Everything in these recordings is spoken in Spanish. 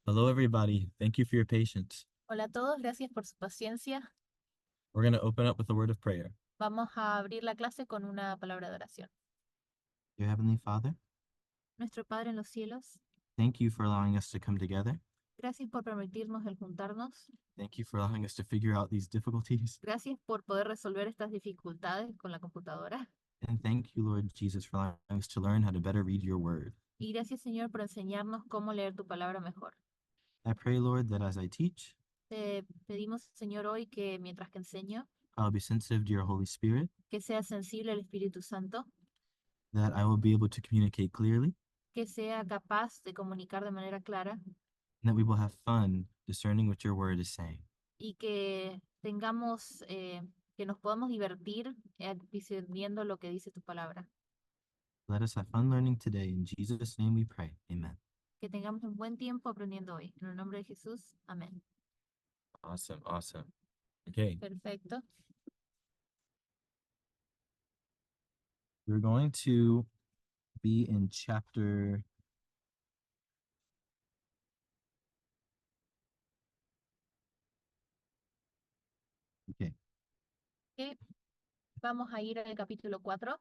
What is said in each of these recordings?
Hello, everybody. Thank you for your patience. Hola a todos, gracias por su paciencia. We're going to open up with a word of prayer. Vamos a abrir la clase con una palabra de oración. Dear Heavenly Father, Nuestro Padre en los cielos, thank you for allowing us to come together. gracias por permitirnos el juntarnos. Thank you for allowing us to figure out these difficulties. Gracias por poder resolver estas dificultades con la computadora. And thank you, Lord Jesus, for allowing us to learn how to better read your word. Y gracias, Señor, por enseñarnos cómo leer tu palabra mejor. I pray, Lord, that as I teach, Te pedimos, Señor, hoy que mientras que enseño, I'll be sensitive to your Holy Spirit, que sea sensible al Espíritu Santo, that I will be able to communicate clearly, que sea capaz de comunicar de manera clara and that we will have fun discerning what your word is saying. y que tengamos, que nos podamos divertir discerniendo lo que dice tu palabra. Let us have fun learning today. In Jesus' name we pray. Amen. Que tengamos un buen tiempo aprendiendo hoy. En el nombre de Jesús, amén. Awesome. Awesome. Okay. Perfecto. We're going to be in chapter Okay. Ok, vamos a ir al capítulo 4.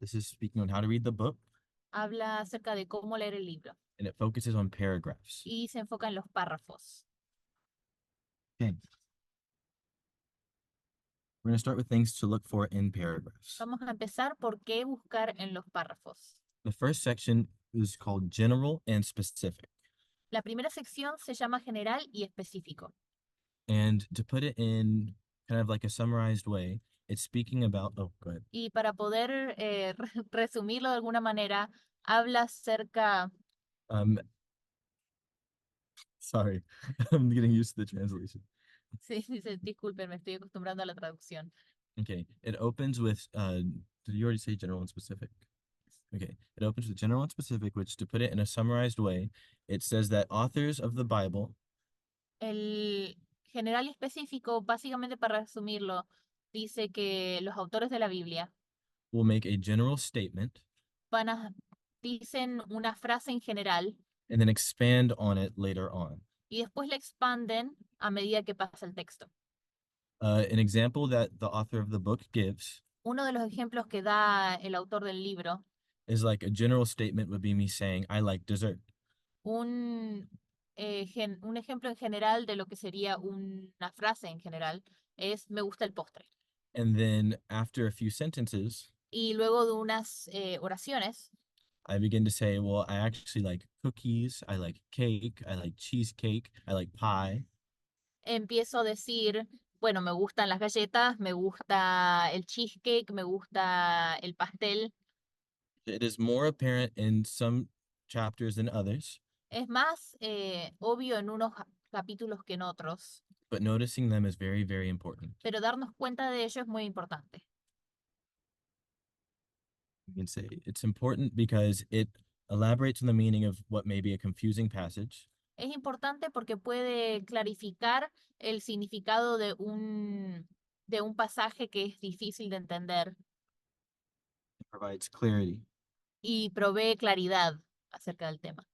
This is speaking on how to read the book, Habla acerca de cómo leer el libro and it focuses on paragraphs. y se enfoca en los párrafos. Okay. We're going to start with things to look for in paragraphs. Vamos a empezar por qué buscar en los párrafos. The first section is called general and specific. La primera sección se llama general y específico. And to put it in kind of like a summarized way, it's speaking about, oh, go ahead. Y para poder resumirlo de alguna manera, habla acerca, Sorry, I'm getting used to the translation. sí, dice, disculpen, me estoy acostumbrando a la traducción. Okay, it opens with, did you already say general and specific? Okay, it opens with general and specific, which to put it in a summarized way, it says that authors of the Bible El general y específico, básicamente para resumirlo, dice que los autores de la Biblia will make a general statement van a, dicen una frase en general and then expand on it later on. y después la expanden a medida que pasa el texto. An example that the author of the book gives Uno de los ejemplos que da el autor del libro, is like a general statement would be me saying, I like dessert. un, un ejemplo en general de lo que sería una frase en general, es me gusta el postre. And then after a few sentences, Y luego de unas oraciones, I begin to say, well, I actually like cookies, I like cake, I like cheesecake, I like pie. empiezo a decir, bueno, me gustan las galletas, me gusta el cheesecake, me gusta el pastel. It is more apparent in some chapters than others, Es más obvio en unos capítulos que en otros, but noticing them is very, very important. pero darnos cuenta de ello es muy importante. You can say it's important because it elaborates on the meaning of what may be a confusing passage. Es importante porque puede clarificar el significado de un pasaje que es difícil de entender It provides clarity. y provee claridad acerca del tema.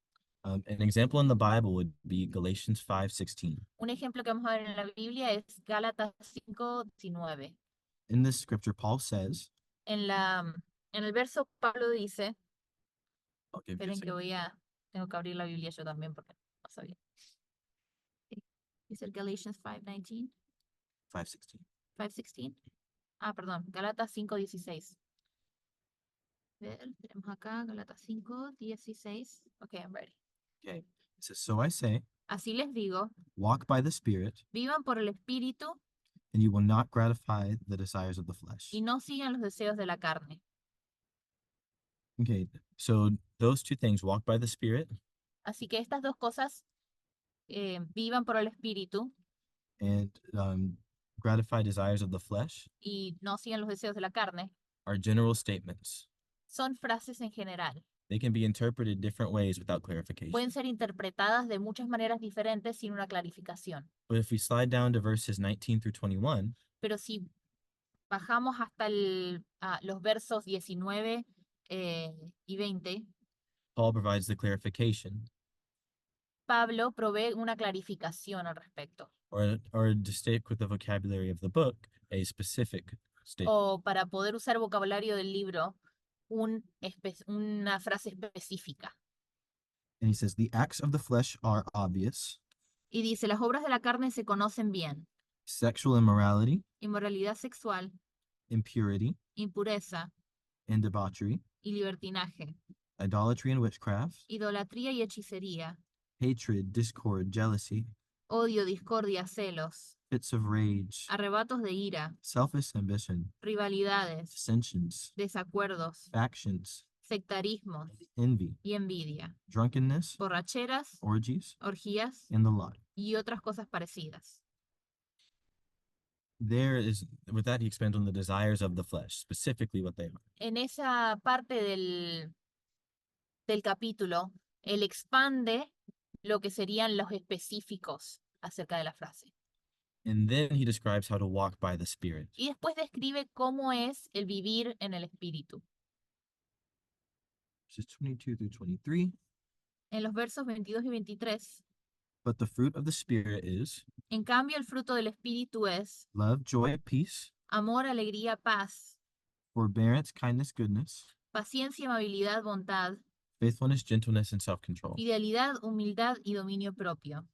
An example in the Bible would be Galatians 5:16. Un ejemplo que vamos a ver en la Biblia es Gálatas 5:19. In this scripture, Paul says, En en el verso Pablo dice, I'll give you a esperen que second. tengo que abrir la Biblia yo también porque no sabía. Sí. Dice el Galatians 5:19, 5:16. 5:16. Ah, perdón, Gálatas 5:16. Ver, tenemos acá Gálatas 5:16. Ok, I'm ready. Okay. It says, so I say, Así les digo, walk by the Spirit, vivan por el Espíritu and you will not gratify the desires of the flesh. y no sigan los deseos de la carne. Okay, so those two things, walk by the Spirit Así que estas dos cosas, vivan por el Espíritu and gratify desires of the flesh, y no sigan los deseos de la carne, are general statements. son frases en general. They can be interpreted different ways without clarification. Pueden ser interpretadas de muchas maneras diferentes sin una clarificación. But if we slide down to verses 19 through 21, Pero si bajamos hasta los versos 19 y 20, Paul provides the clarification. Pablo provee una clarificación al respecto. or to stick with the vocabulary of the book, a specific statement. O para poder usar vocabulario del libro, una frase específica. And he says, the acts of the flesh are obvious: Y dice, las obras de la carne se conocen bien. sexual immorality, Inmoralidad sexual, impurity, impureza and debauchery, y libertinaje, idolatry and witchcraft, idolatría y hechicería, hatred, discord, jealousy, odio, discordia, celos, fits of rage, arrebatos de ira, selfish ambition, rivalidades, dissensions, desacuerdos, factions, sectarismos envy, y envidia, drunkenness, borracheras, orgies, orgías and the like. y otras cosas parecidas. With that, he expands on the desires of the flesh, specifically what they are. En esa parte del capítulo, él expande lo que serían los específicos acerca de la frase. And then he describes how to walk by the Spirit. Y después describe cómo es el vivir en el espíritu. Verses 22 through 23. En los versos 22 y 23, But the fruit of the Spirit is en cambio, el fruto del espíritu es love, joy, peace, amor, alegría, paz, forbearance, kindness, goodness, paciencia, amabilidad, bondad, faithfulness, gentleness, and self-control. fidelidad, humildad y dominio propio.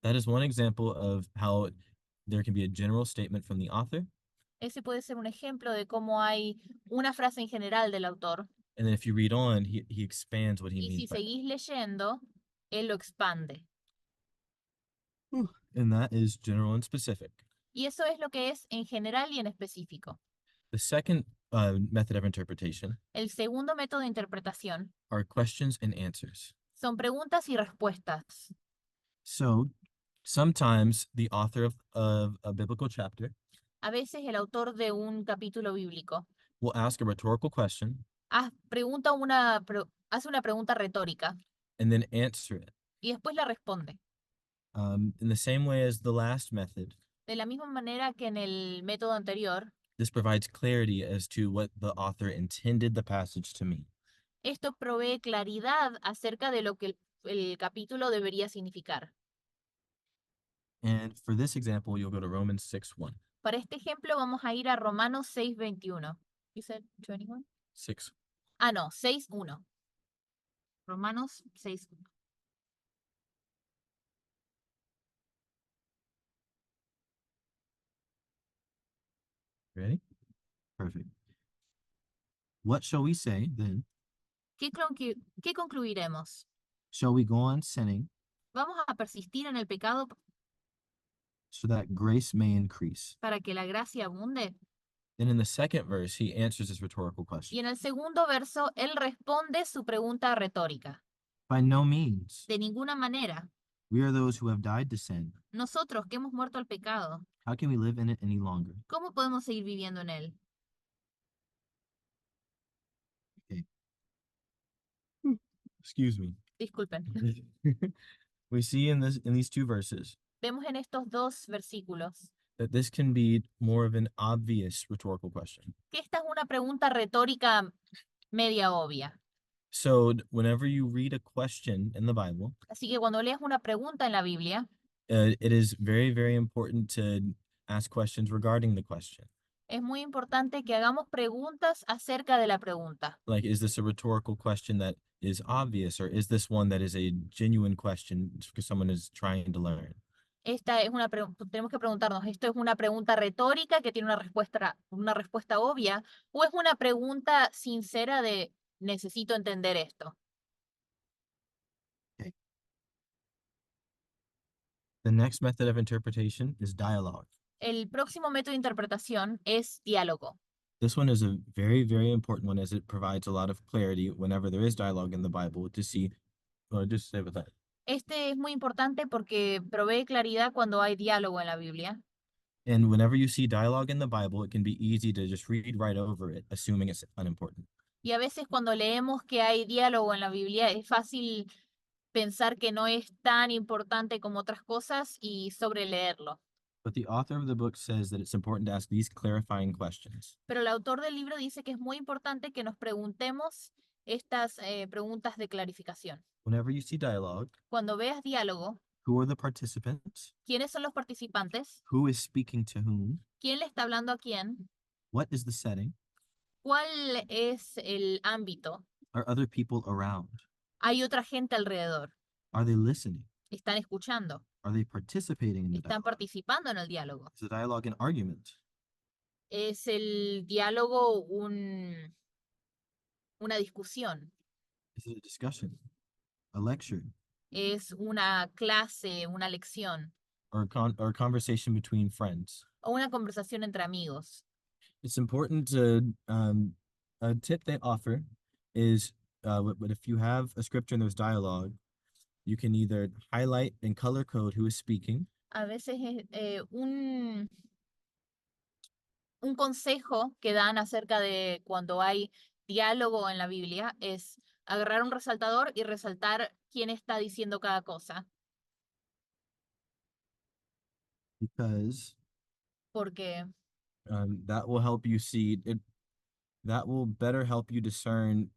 That is one example of how there can be a general statement from the author. Ese puede ser un ejemplo de cómo hay una frase en general del autor. And then if you read on, he expands what he Y si means by seguís leyendo, él lo expande. that. And that is general and specific. Y eso es lo que es en general y en específico. The second method of interpretation El segundo método de interpretación are questions and answers. son preguntas y respuestas. So sometimes the author of a biblical chapter A veces el autor de un capítulo bíblico will ask a rhetorical question hace una pregunta retórica and then answer it. y después la responde. In the same way as the last method, De la misma manera que en el método anterior, this provides clarity as to what the author intended the passage to mean. esto provee claridad acerca de lo que el capítulo debería significar. And for this example, you'll go to Romans 6:1. Para este ejemplo vamos a ir a Romanos 6:21. You said 21? 6. Ah, no, 6:1. Romanos 6:1. Ready? Perfect. What shall we say then? ¿Qué concluiremos? Shall we go on sinning ¿Vamos a persistir en el pecado so that grace may increase? para que la gracia abunde? Then in the second verse, he answers this rhetorical Y question. en el segundo verso, él responde su pregunta retórica. By no means. De ninguna manera. We are those who have died to sin. Nosotros que hemos muerto al pecado, How can we live in it any longer? ¿cómo podemos seguir viviendo en él? Excuse me. Disculpen. We see in these two verses Vemos en estos dos versículos that this can be more of an obvious rhetorical question. que esta es una pregunta retórica media obvia. So whenever you read a question in the Bible, Así que cuando leas una pregunta en la Biblia, it is very, very important to ask questions regarding the question. es muy importante que hagamos preguntas acerca de la pregunta. Like, is this a rhetorical question that is obvious, or is this one that is a genuine question because someone is trying to learn? Esta es tenemos que preguntarnos, ¿esto es una pregunta retórica que tiene una respuesta obvia o es una pregunta sincera de necesito entender esto? The next method of interpretation is dialogue. El próximo método de interpretación es diálogo. This one is a very, very important one as it provides a lot of clarity whenever there is dialogue in the Bible to see, or just say with that. Este es muy importante porque provee claridad cuando hay diálogo en la Biblia. And whenever you see dialogue in the Bible, it can be easy to just read right over it, assuming it's unimportant. Y a veces cuando leemos que hay diálogo en la Biblia es fácil pensar que no es tan importante como otras cosas y sobreleerlo. But the author of the book says that it's important to ask these clarifying questions. Pero el autor del libro dice que es muy importante que nos preguntemos estas preguntas de clarificación. Whenever you see dialogue, Cuando veas diálogo, who are the participants? ¿quiénes son los participantes? Who is speaking to whom? ¿Quién le está hablando a quién? What is the setting? ¿Cuál es el ámbito? Are other people around? ¿Hay otra gente alrededor? Are they listening? ¿Están escuchando? Are they participating in the ¿Están dialogue? participando en el diálogo? Is the dialogue an argument? ¿Es el diálogo una discusión? Is it a discussion? A lecture? ¿Es una clase, una lección Or a conversation between friends? o una conversación entre amigos? It's important to a tip they offer is but if you have a scripture and there's dialogue, you can either highlight and color code who is speaking, A veces es un consejo que dan acerca de cuando hay diálogo en la Biblia es agarrar un resaltador y resaltar quién está diciendo cada cosa, because porque that will help you see it. That will better help you discern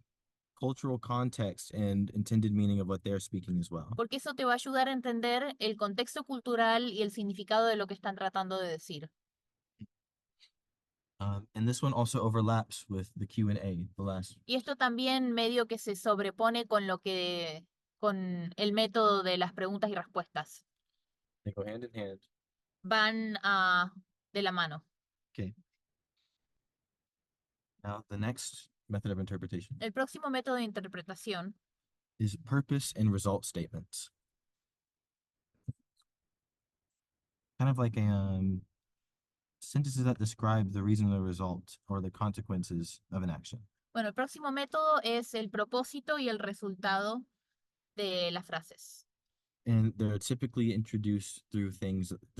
cultural context and intended meaning of what they're speaking as well. porque eso te va a ayudar a entender el contexto cultural y el significado de lo que están tratando de decir. And this one also overlaps with the Q&A, the last. Y esto también medio que se sobrepone con con el método de las preguntas y respuestas. They go hand in hand. Van de la mano. Okay. Now the next method of interpretation El próximo método de interpretación is purpose and result statements. Kind of like sentences that describe the reason or the result or the consequences of an action. Bueno, el próximo método es el propósito y el resultado de las frases. And they're typically introduced through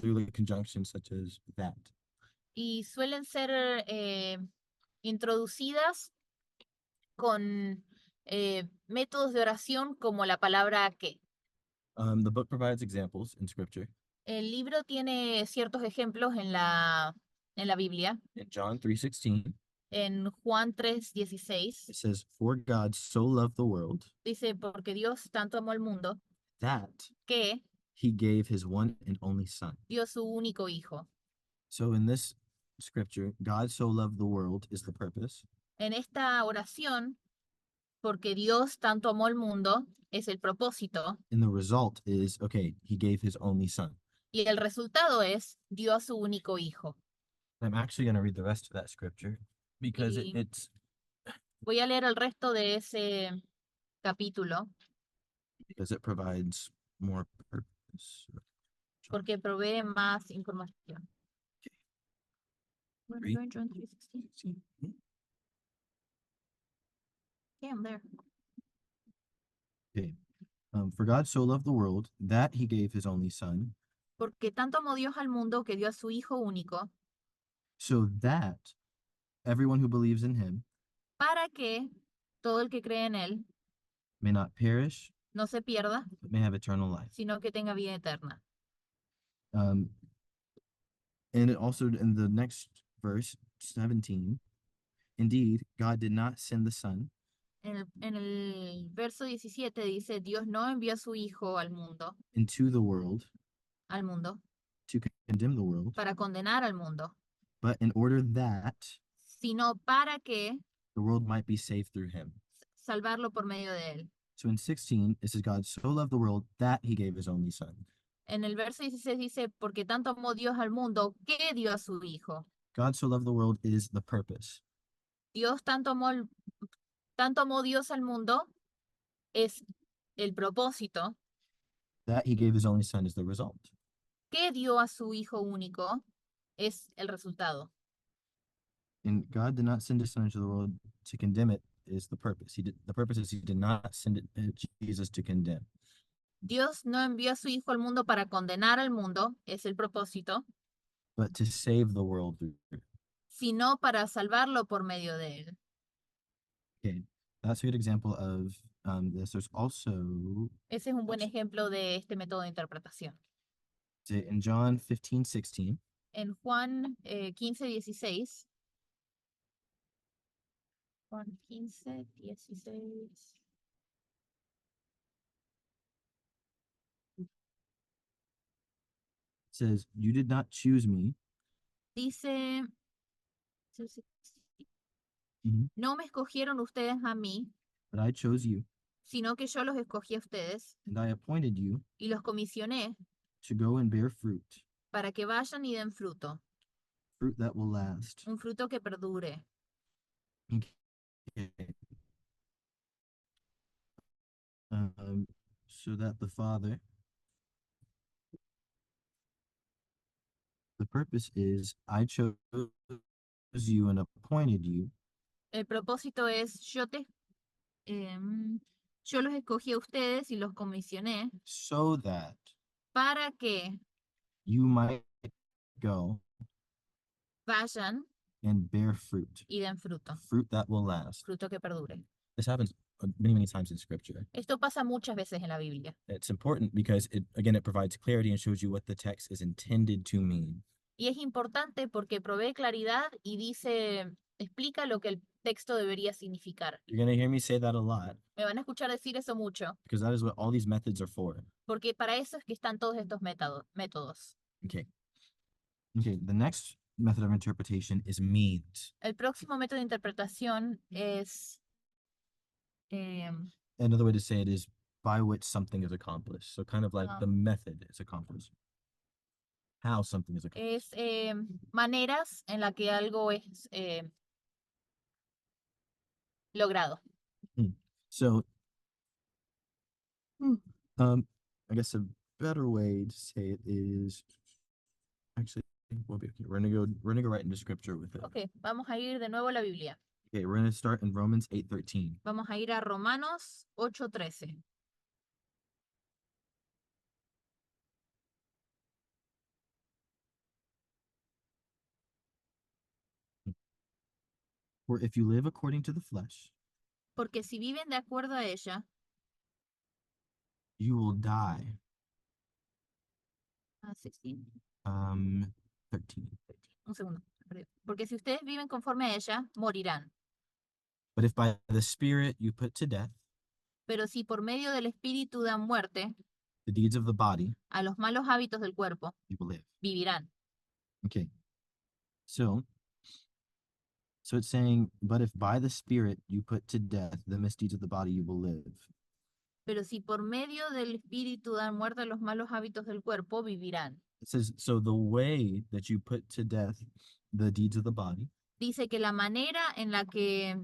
like conjunctions such as that. Y suelen ser introducidas con métodos de oración como la palabra que. The book provides examples in scripture. El libro tiene ciertos ejemplos en la Biblia. In John 3:16, En Juan 3:16 it says, "For God so loved the world dice, porque Dios tanto amó al mundo that que he gave his one and only son." dio su único hijo. So in this scripture, God so loved the world is the purpose. En esta oración, porque Dios tanto amó al mundo, es el propósito, And the result is, okay, he gave his only son. y el resultado es, dio a su único hijo. I'm actually going to read the rest of that scripture because Y- it's Voy a leer el resto de ese capítulo, because it provides more purpose. porque provee más información. Where am I Read. going, John 3:16? Yeah, I'm there. Okay. For God so loved the world that he gave his only son, Porque tanto amó Dios al mundo que dio a su hijo único, so that everyone who believes in him para que todo el que cree en él may not perish, no se pierda, but may have eternal life. sino que tenga vida eterna. And it also in the next verse, 17, indeed, God did not send the son En el verso 17 dice, Dios no envió a su hijo al mundo into the world to condemn the world, para condenar al mundo, but in order that sino para que the world might be saved through him. salvarlo por medio de él. So in 16, it says, God so loved the world that he gave his only son. En el verso 16 dice, porque tanto amó Dios al mundo que dio a su hijo. God so loved the world is the purpose. Dios tanto amó Dios al mundo es el propósito, That he gave his only son is the result. que dio a su hijo único es el resultado. And God did not send his son into the world to condemn it is the purpose. The purpose is he did not send Jesus to condemn. Dios no envió a su hijo al mundo para condenar al mundo, es el propósito, But to save the world through. sino para salvarlo por medio de él. Okay, that's a good example of this. There's also Ese es un buen ejemplo de este método de interpretación. in John 15:16. En Juan 15:16 Juan 15, 16. It says, "You did not choose me." Dice, Mhm. no me escogieron ustedes a mí, "But I chose you, sino que yo los escogí a ustedes and I appointed you y los comisioné to go and bear fruit, para que vayan y den fruto, fruit that will last." un fruto que perdure. Okay. So that the purpose is, I chose you and appointed you El propósito es, yo los escogí a ustedes y los comisioné so that para que you might go vayan and bear fruit, y den fruto, fruit that will last. fruto que perdure. This happens many, many times in scripture. Esto pasa muchas veces en la Biblia. It's important because it provides clarity and shows you what the text is intended to mean. Y es importante porque provee claridad y explica lo que el texto debería significar. You're going to hear me say that a lot Me van a escuchar decir eso mucho, because that is what all these methods are for. porque para eso es que están todos estos métodos. Okay. Okay, the next method of interpretation is means. El próximo método de interpretación es Another way to say it is by which something is accomplished. So kind of like the Um, method is accomplished. How something is accomplished. maneras en la que algo es logrado. So, I guess a better way to say it is actually okay, we're gonna go right into scripture with it. Ok, vamos a ir de nuevo a la Biblia. Okay, we're gonna start in Romans 8:13. Vamos a ir a Romanos 8:13. For if you live according to the flesh, Porque si viven de acuerdo a ella, you will die. 16, 13. un segundo. Perdí. Porque si ustedes viven conforme a ella, morirán. But if by the Spirit you put to death Pero si por medio del Espíritu dan muerte the deeds of the body, a los malos hábitos del cuerpo, you will live. vivirán. Okay. So it's saying, but if by the Spirit you put to death the misdeeds of the body, you will live. Pero si por medio del Espíritu dan muerte a los malos hábitos del cuerpo, vivirán. It says, so the way that you put to death the deeds of the body Dice que la manera en la que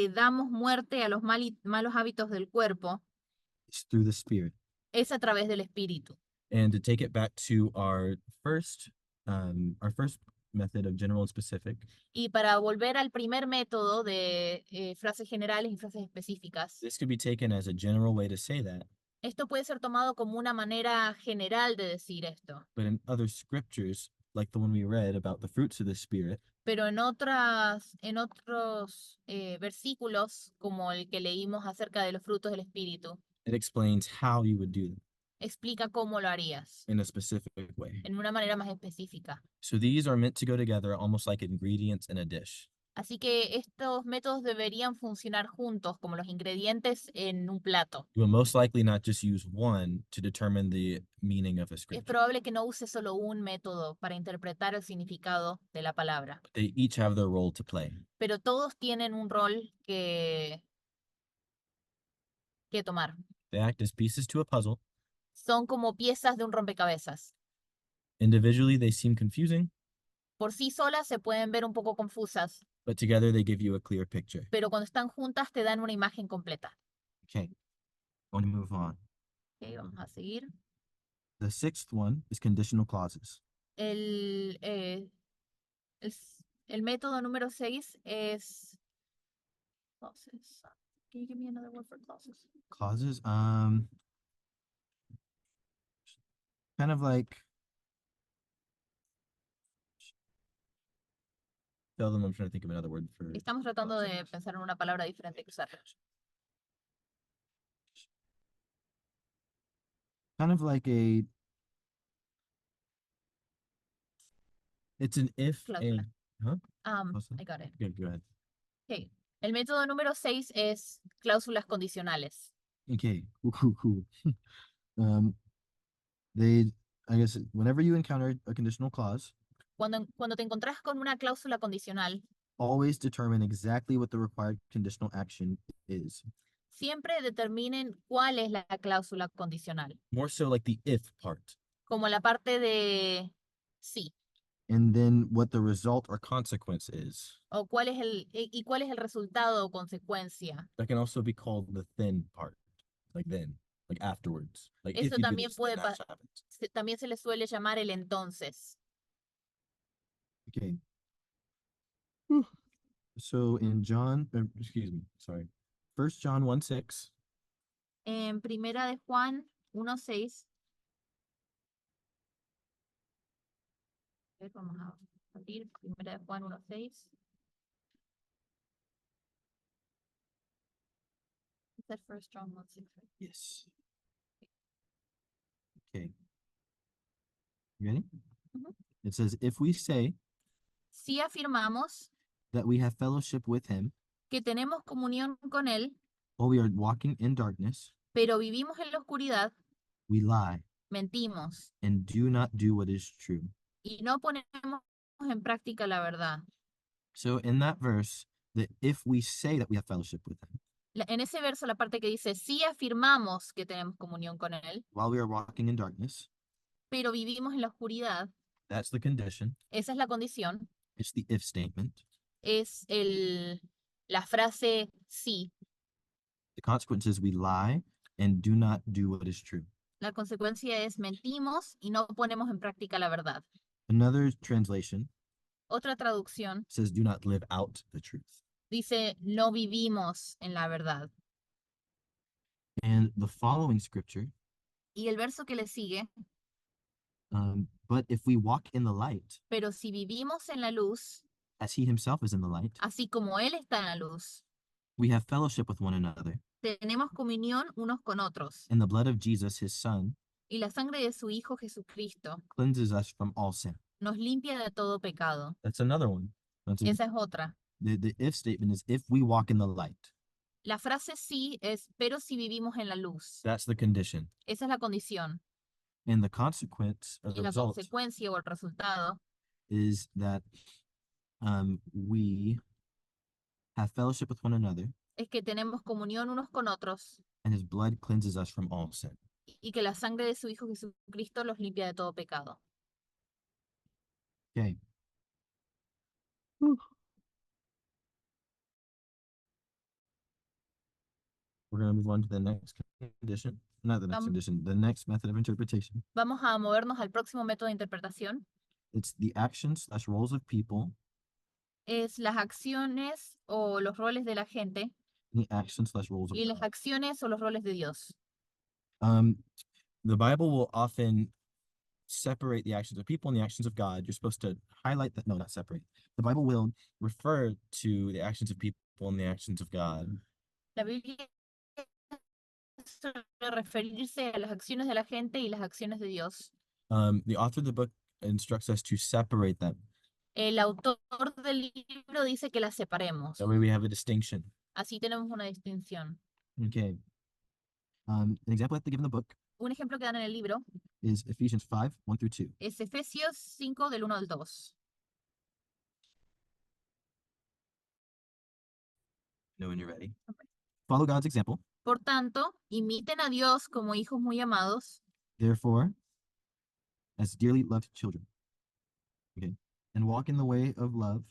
damos muerte a los malos hábitos del cuerpo is through the Spirit. es a través del Espíritu. And to take it back to our first method of general and specific, Y para volver al primer método de frases generales y frases específicas, this could be taken as a general way to say that. esto puede ser tomado como una manera general de decir esto. But in other scriptures, like the one we read about the fruits of the Spirit, Pero en otros versículos, como el que leímos acerca de los frutos del Espíritu, it explains how you would do them explica cómo lo harías, in a specific way. en una manera más específica. So these are meant to go together almost like ingredients in a dish. Así que estos métodos deberían funcionar juntos como los ingredientes en un plato. You will most likely not just use one to determine the meaning of a Es scripture. probable que no use solo un método para interpretar el significado de la palabra, They each have their role to play. pero todos tienen un rol que tomar. They act as pieces to a puzzle. Son como piezas de un rompecabezas. Individually, they seem confusing, Por sí solas se pueden ver un poco confusas, but together they give you a clear picture. pero cuando están juntas te dan una imagen completa. Okay, I want to move on. Ok, vamos a seguir. The sixth one is conditional clauses. El, eh, el, el método número 6 es clauses. Can you give me another word for clauses? Clauses, kind of like, tell them I'm trying to think of another word for. Estamos tratando de pensar en una palabra diferente que usar. Kind of like it's an if Cláusula. and Huh? What's that? I got it. Good, go ahead. Okay. El método número 6 es cláusulas condicionales. Okay, cool. Um, I guess whenever you encounter a conditional clause, Cuando te encontrás con una cláusula condicional, always determine exactly what the required conditional action is. siempre determinen cuál es la cláusula condicional, More so like the if part. como la parte de sí, And then what the result or consequence is. o cuál es el resultado o consecuencia. That can also be called the then part. Like then, like afterwards. Like if Eso you do también this, then that happens. también se le suele llamar el entonces. Okay. So in First John 1:6. En Primera de Juan 1:6. Vamos a abrir Primera de Juan 1:6. Is that First John 1:6? Yes. Okay. You ready? Ujú. It says, if we say Si afirmamos that we have fellowship with him que tenemos comunión con Él, while we are walking in darkness, pero vivimos en la oscuridad, we lie mentimos and do not do what is true. y no ponemos en práctica la verdad. So in that verse, that if we say that we have fellowship with him En ese verso, la parte que dice, si afirmamos que tenemos comunión con Él, while we are walking in darkness, pero vivimos en la oscuridad, that's the condition. esa es la condición, It's the if statement. es la frase sí. The consequence is we lie and do not do what is true. La consecuencia es mentimos y no ponemos en práctica la verdad. Another translation Otra traducción says do not live out the truth. dice, no vivimos en la verdad. And the following scripture, Y el verso que le sigue, but if we walk in the light, pero si vivimos en la luz, as he himself is in the light, así como Él está en la luz, we have fellowship with one another. tenemos comunión unos con otros. And the blood of Jesus, his son, Y la sangre de su Hijo Jesucristo cleanses us from all sin. nos limpia de todo pecado. That's another one. Esa es otra. The if statement is if we walk in the light. La frase sí es, pero si vivimos en la luz. That's the condition. Esa es la condición. And the consequence or Y the la result consecuencia o el resultado is that we have fellowship with one another, es que tenemos comunión unos con otros and his blood cleanses us from all sin. y que la sangre de su Hijo Jesucristo los limpia de todo pecado. Okay. We're going to move on to the next condition. Not the next condition, the next method of interpretation. Vamos a movernos al próximo método de interpretación. It's the actions/roles of people, Es las acciones o los roles de la gente and the actions/roles of y las God. acciones o los roles de Dios. The Bible will often separate the actions of people and the actions of God. You're supposed to highlight that. No, not separate. The Bible will refer to the actions of people and the actions of God. La Biblia suele referirse a las acciones de la gente y las acciones de Dios. The author of the book instructs us to separate them. El autor del libro dice que las separemos. That way we have a distinction. Así tenemos una distinción. Okay. An example that they give in the book Un ejemplo que dan en el libro is Ephesians 5:1-2. es Efesios 5 del 1 al 2. Know when you're ready. Okay. Follow God's example. Por tanto, imiten a Dios como hijos muy amados. Therefore, as dearly loved children. Okay. And walk in the way of love.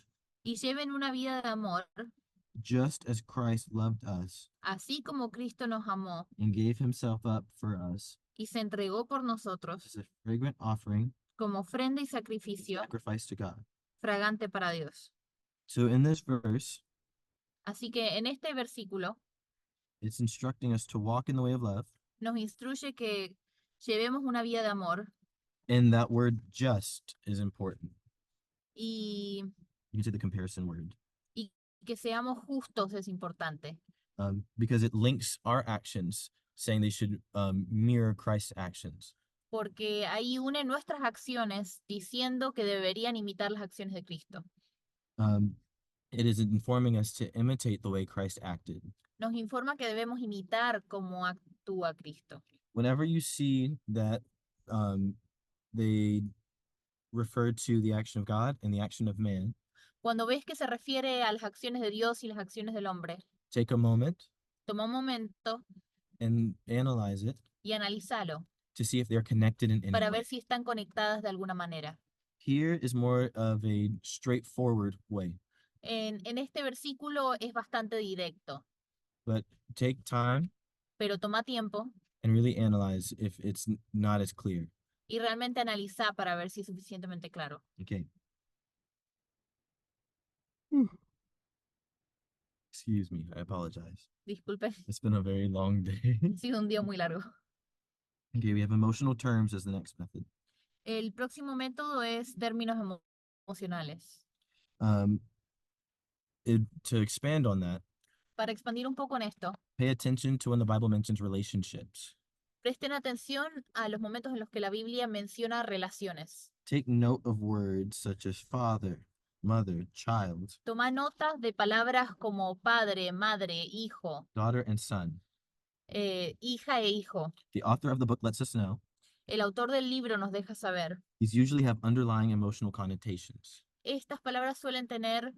Y lleven una vida de amor. Just as Christ loved us. Así como Cristo nos amó. And gave himself up for us. Y se entregó por nosotros. As a fragrant offering. Como ofrenda y sacrificio. Sacrifice to God. Fragante para Dios. So in this verse. Así que en este versículo. It's instructing us to walk in the way of love. Nos instruye que llevemos una vida de amor. And that word just is important. Y you can say the comparison word. Y que seamos justos es importante. Because it links our actions, saying they should mirror Christ's actions. Porque ahí une nuestras acciones diciendo que deberían imitar las acciones de Cristo. Um, it is informing us to imitate the way Christ acted. Nos informa que debemos imitar cómo actúa Cristo. Whenever you see that they refer to the action of God and the action of man, Cuando ves que se refiere a las acciones de Dios y las acciones del hombre, take a moment toma un momento and analyze it y analízalo to see if they're connected in any para way. ver si están conectadas de alguna manera. Here is more of a straightforward way, En este versículo es bastante directo, but take time pero toma tiempo and really analyze if it's not as clear. y realmente analiza para ver si es suficientemente claro. Okay. Excuse me, I apologize. Disculpe, It's been a very long day. ha sido un día muy largo. Okay, we have emotional terms as the next method. El próximo método es términos emocionales. Um, to expand on that, Para expandir un poco en esto, pay attention to when the Bible mentions relationships. presten atención a los momentos en los que la Biblia menciona relaciones. Take note of words such as father, mother, child, Toma notas de palabras como padre, madre, hijo, daughter, and son. hija e hijo. The author of the book lets us know El autor del libro nos deja saber. these usually have underlying emotional connotations. Estas palabras suelen tener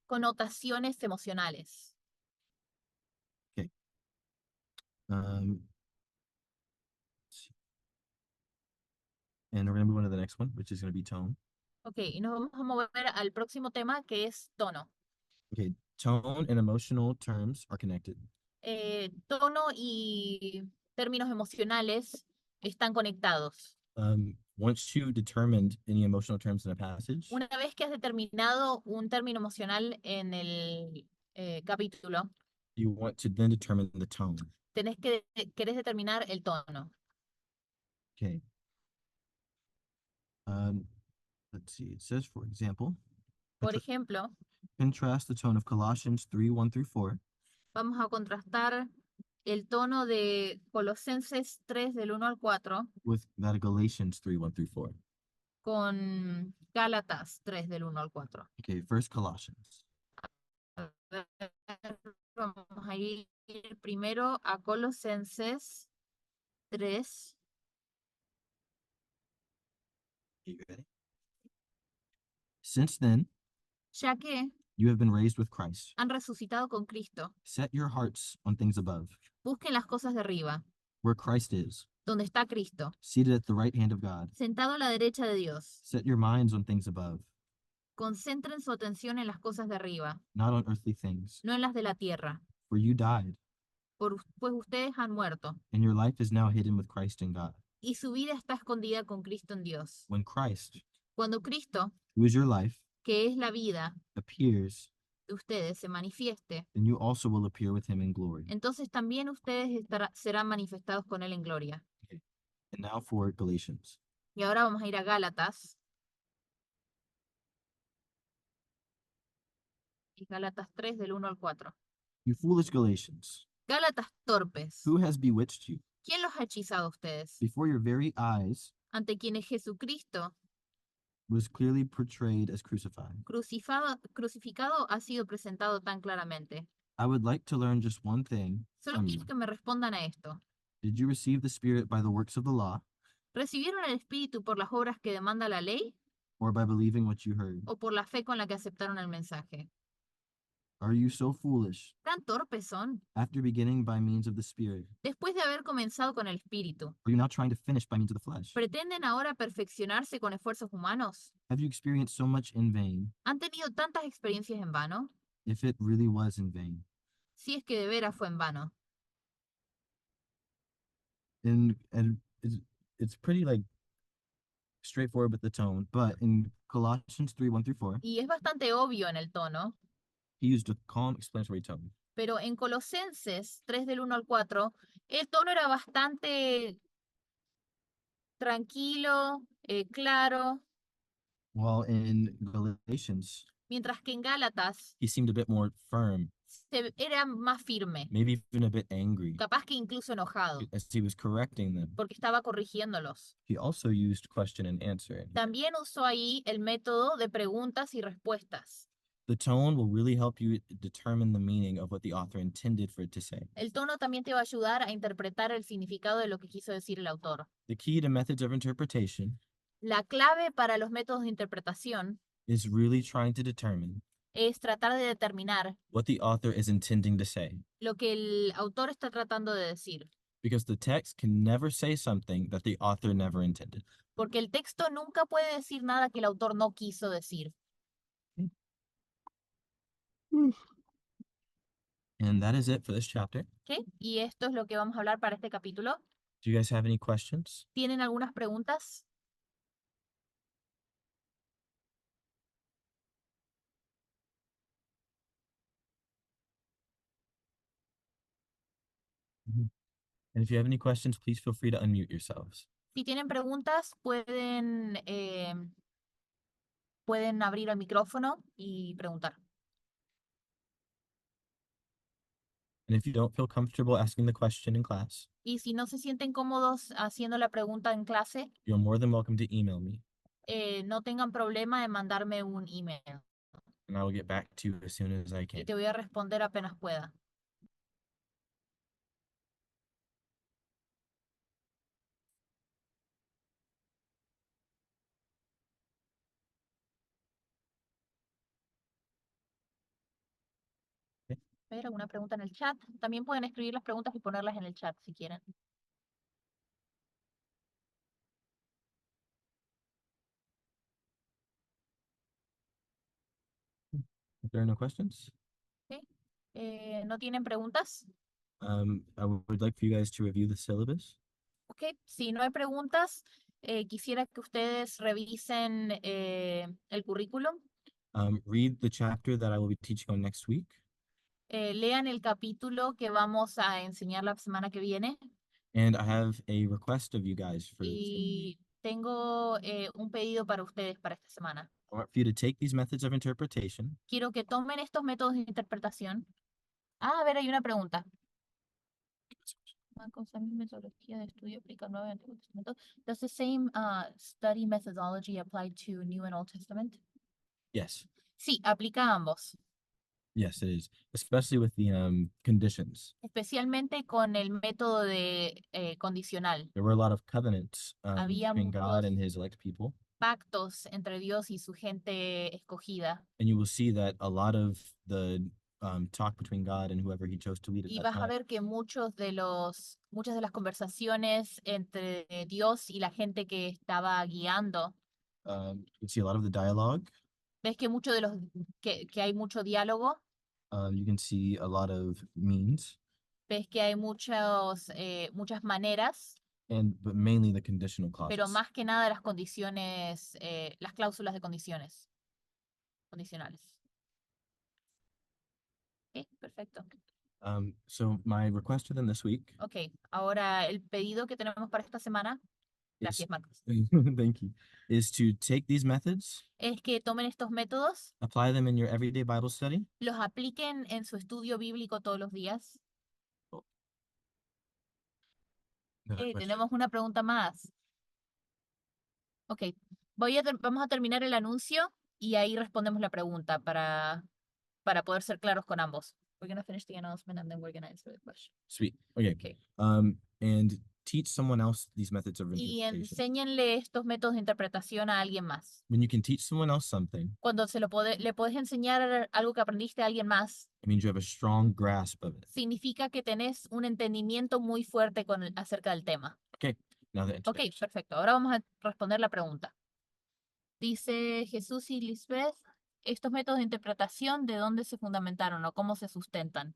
connotaciones emocionales. Um, and we're going to move on to the next one, which is going to be tone. Ok, y nos vamos a mover al próximo tema que es tono. Okay, tone and emotional terms are connected. Tono y términos emocionales están conectados. Once you've determined any emotional terms in a passage, Una vez que has determinado un término emocional en el capítulo, you want to then determine the tone. querés determinar el tono. Okay. Let's see. It says, for example, Por ejemplo, contrast the tone of Colossians 3, 1 through 4 vamos a contrastar el tono de Colosenses 3 del 1 al 4 with that of Galatians 3, 1 through 4. con Gálatas 3 del 1 al 4. Okay, first Colossians. Vamos a ir primero a Colosenses 3. You ready? Since then, Ya que you have been raised with Christ. han resucitado con Cristo, Set your hearts on things above, busquen las cosas de arriba, where Christ is, donde está Cristo, seated at the right hand of God. sentado a la derecha de Dios. Set your minds on things above, Concentren su atención en las cosas de arriba, not on earthly things. no en las de la tierra, For you died, pues ustedes han muerto, and your life is now hidden with Christ in God. y su vida está escondida con Cristo en Dios. When Christ, Cuando Cristo, who is your life, que es la vida appears, de ustedes, se manifieste, then you also will appear with him in glory. entonces también ustedes serán manifestados con Él en gloria. And now for Galatians. Y ahora vamos a ir a Gálatas. Y Gálatas 3 del 1 al 4. You foolish Galatians, Gálatas torpes. who has bewitched you? ¿Quién los ha hechizado a ustedes? Before your very eyes Ante quienes Jesucristo was clearly portrayed as crucified. crucificado ha sido presentado tan claramente. I would like to learn just one thing Solo from you. quiero que me respondan a esto. Did you receive the Spirit by the works of the law, ¿Recibieron el Espíritu por las obras que demanda la ley or by believing what you heard? o por la fe con la que aceptaron el mensaje? Are you so foolish? ¿Tan torpes son? After beginning by means of the Spirit, Después de haber comenzado con el Espíritu, are you now trying to finish by means of the flesh? ¿pretenden ahora perfeccionarse con esfuerzos humanos? Have you experienced so much in vain, ¿Han tenido tantas experiencias en vano? if it really was in vain? Si es que de veras fue en vano. And it's pretty like straightforward with the tone, but in Colossians 3, 1 through 4, Y es bastante obvio en el tono, he used a calm explanatory tone. pero en Colosenses 3 del 1 al 4, el tono era bastante tranquilo, claro, While in Galatians, mientras que en Gálatas he seemed a bit more firm era más firme, maybe even a bit angry, capaz que incluso enojado, as he was correcting them. porque estaba corrigiéndolos. He also used question and answer. También usó ahí el método de preguntas y respuestas. The tone will really help you determine the meaning of what the author intended for it to say. El tono también te va a ayudar a interpretar el significado de lo que quiso decir el autor. The key to methods of interpretation La clave para los métodos de interpretación is really trying to determine es tratar de determinar what the author is intending to say, lo que el autor está tratando de decir, because the text can never say something that the author never intended. porque el texto nunca puede decir nada que el autor no quiso decir. And that is it for this chapter. ¿Ok? Y esto es lo que vamos a hablar para este capítulo. Do you guys have any questions? ¿Tienen algunas preguntas? And if you have any questions, please feel free to unmute yourselves. Si tienen preguntas, pueden abrir el micrófono y preguntar. And if you don't feel comfortable asking the question in class, Y si no se sienten cómodos haciendo la pregunta en clase, you're more than welcome to email me, no tengan problema en mandarme un email and I will get back to you as soon as I y can. te voy a responder apenas pueda. ¿Ver alguna pregunta en el chat? También pueden escribir las preguntas y ponerlas en el chat si quieren. If there are no questions, ¿Ok? ¿No tienen preguntas? I would like for you guys to review the syllabus. Ok, si no hay preguntas, quisiera que ustedes revisen el currículum, Read the chapter that I will be teaching on next week, lean el capítulo que vamos a enseñar la semana que viene and I have a request of you guys for y tengo un pedido para ustedes para esta semana. I want for you to take these methods of interpretation Quiero que tomen estos métodos de interpretación. A ver, hay una pregunta. Con esa misma metodología de estudio aplica al Nuevo y Antiguo Testamento. Does the same study methodology apply to New and Old Testament? Yes, Sí, aplica a ambos, yes, it is, especially with the conditions. especialmente con el método de condicional. There were a lot of covenants Había between God and muchos his elect people, pactos entre Dios y su gente escogida. and you will see that a lot of the talk between God and whoever he chose to lead at Y that vas a time ver que muchas de las conversaciones entre Dios y la gente que estaba guiando, you can see a lot of the dialogue. ves que que hay mucho diálogo, You can see a lot of means, ves que hay muchas maneras, but mainly the conditional pero clauses. más que nada las condiciones, las cláusulas de condicionales. Ok, perfecto. So my request for them this week Ok, ahora el pedido que tenemos para esta semana, is, gracias Marcos, thank you, is to take these methods, es que tomen estos métodos, apply them in your everyday Bible study, los apliquen en su estudio bíblico todos los días. Another question. Tenemos una pregunta más. Ok, vamos a terminar el anuncio y ahí respondemos la pregunta para poder ser claros con ambos. We're gonna finish the announcement and then we're gonna answer the question. Sweet. Okay. Okay. And teach someone else these methods of Y interpretation. enséñenle estos métodos de interpretación a alguien más. When you can teach someone else something, Cuando le puedes enseñar algo que aprendiste a alguien más, it means you have a strong grasp of it. significa que tenés un entendimiento muy fuerte acerca del tema. Okay. Now the Ok, introduction. perfecto. Ahora vamos a responder la pregunta. Dice Jesús y Lisbeth, estos métodos de interpretación, ¿de dónde se fundamentaron o cómo se sustentan?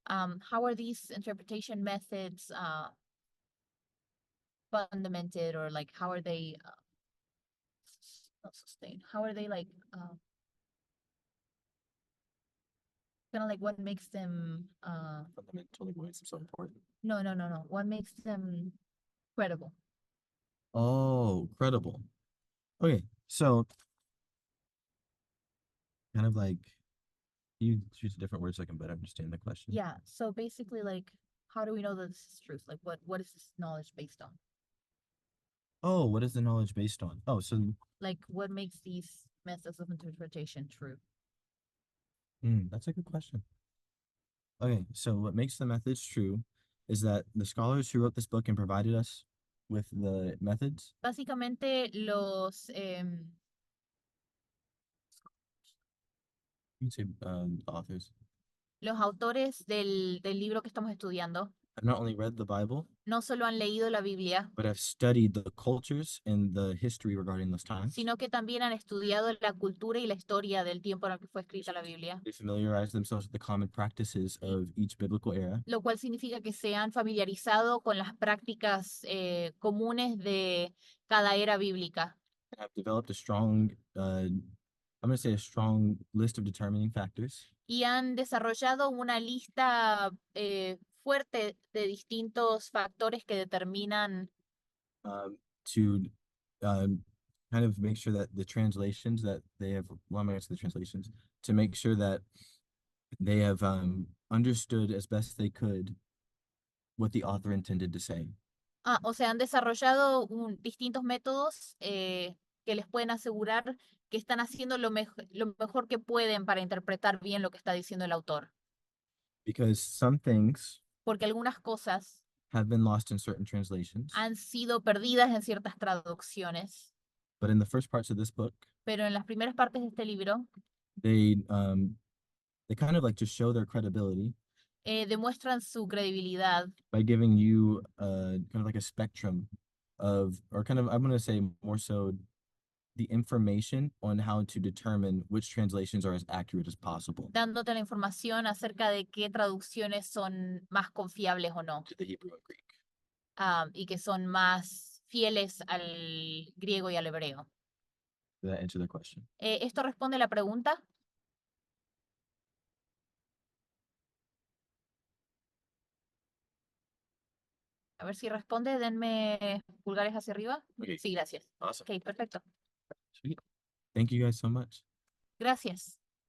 How are these interpretation methods fundamented, or like how are they not sustained? How are they like kind of like what makes them Fundamentally, why it's so important. no. What makes them credible? Oh, credible. Okay, so kind of like You choose different words so I can better understand the question. Yeah, so basically, like, how do we know that this is truth? Like, what is this knowledge based on? Oh, what is the knowledge based on? Oh, so Like, what makes these methods of interpretation true? that's a good question. Okay, so what makes the methods true is that the scholars who wrote this book and provided us with the methods, Básicamente, you can say authors, los autores del libro que estamos estudiando have not only read the Bible, no solo han leído la Biblia, but have studied the cultures and the history regarding those times. sino que también han estudiado la cultura y la historia del tiempo en el que fue escrita la Biblia, They familiarize themselves with the common practices of each biblical era lo cual significa que se han familiarizado con las prácticas comunes de cada era bíblica and have developed a strong, I'm going to say a strong list of determining factors y han desarrollado una lista fuerte de distintos factores que determinan to kind of make sure that the translations that they have, well, I'm going to say the translations, to make sure that they have understood as best they could what the author intended to say. o sea, han desarrollado distintos métodos que les pueden asegurar que están haciendo lo mejor que pueden para interpretar bien lo que está diciendo el autor. Because some things Porque algunas cosas have been lost in certain translations, han sido perdidas en ciertas traducciones, but in the first parts of this book, pero en las primeras partes de este libro they kind of like to show their credibility demuestran su credibilidad by giving you kind of like a spectrum of, or kind of, I'm going to say more so the information on how to determine which translations are as accurate as possible dándote la información acerca de qué traducciones son más confiables o no, to the Hebrew and Greek. y que son más fieles al griego y al hebreo. Did that answer the question? ¿Esto responde a la pregunta? A ver si responde, denme pulgares hacia arriba. Okay, Sí, gracias. awesome. Ok, perfecto. Sweet. Thank you guys so much. Gracias.